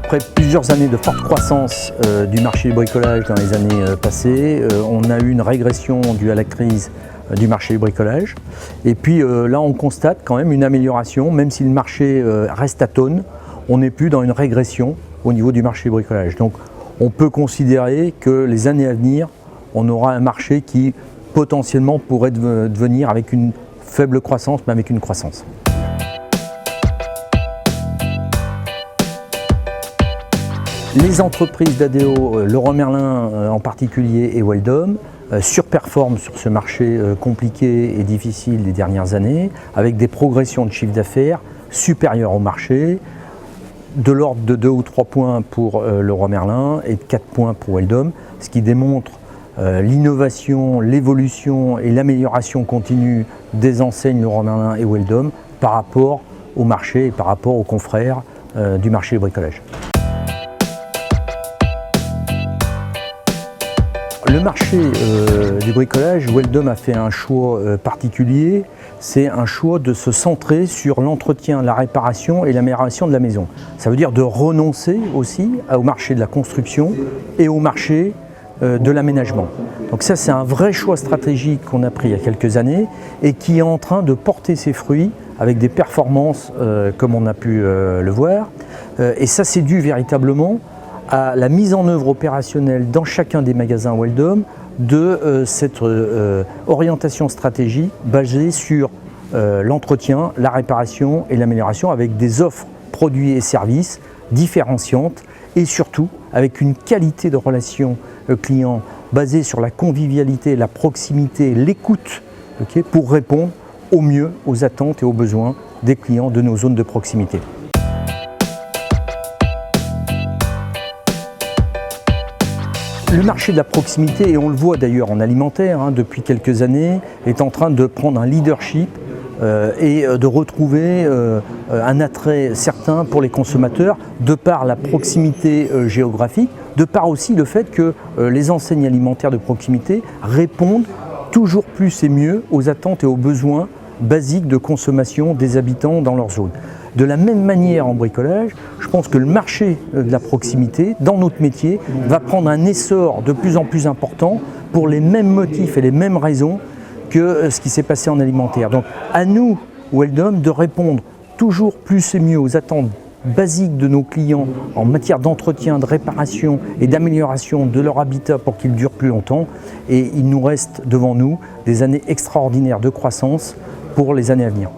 Après plusieurs années de forte croissance du marché du bricolage dans les années passées, on a eu une régression due à la crise du marché du bricolage. Et puis là, on constate quand même une amélioration, même si le marché reste atone, on n'est plus dans une régression au niveau du marché du bricolage. Donc on peut considérer que les années à venir, on aura un marché qui potentiellement pourrait devenir avec une faible croissance, mais avec une croissance. Les entreprises d'ADO, Leroy Merlin en particulier et Weldom, surperforment sur ce marché compliqué et difficile des dernières années, avec des progressions de chiffre d'affaires supérieures au marché, de l'ordre de 2 ou 3 points pour Leroy Merlin et de 4 points pour Weldom, ce qui démontre l'innovation, l'évolution et l'amélioration continue des enseignes Leroy Merlin et Weldom par rapport au marché et par rapport aux confrères du marché du bricolage. Le marché du bricolage, Weldom a fait un choix particulier, c'est un choix de se centrer sur l'entretien, la réparation et l'amélioration de la maison. Ça veut dire de renoncer aussi au marché de la construction et au marché de l'aménagement. Donc ça, c'est un vrai choix stratégique qu'on a pris il y a quelques années et qui est en train de porter ses fruits avec des performances comme on a pu le voir. Et ça, c'est dû véritablement à la mise en œuvre opérationnelle dans chacun des magasins Weldom de cette orientation stratégique basée sur l'entretien, la réparation et l'amélioration avec des offres produits et services différenciantes et surtout avec une qualité de relation client basée sur la convivialité, la proximité, l'écoute pour répondre au mieux aux attentes et aux besoins des clients de nos zones de proximité. Le marché de la proximité, et on le voit d'ailleurs en alimentaire depuis quelques années, est en train de prendre un leadership et de retrouver un attrait certain pour les consommateurs de par la proximité géographique, de par aussi le fait que les enseignes alimentaires de proximité répondent toujours plus et mieux aux attentes et aux besoins basiques de consommation des habitants dans leur zone. De la même manière en bricolage, je pense que le marché de la proximité, dans notre métier, va prendre un essor de plus en plus important pour les mêmes motifs et les mêmes raisons que ce qui s'est passé en alimentaire. Donc à nous, Weldom, de répondre toujours plus et mieux aux attentes basiques de nos clients en matière d'entretien, de réparation et d'amélioration de leur habitat pour qu'il dure plus longtemps. Et il nous reste devant nous des années extraordinaires de croissance pour les années à venir.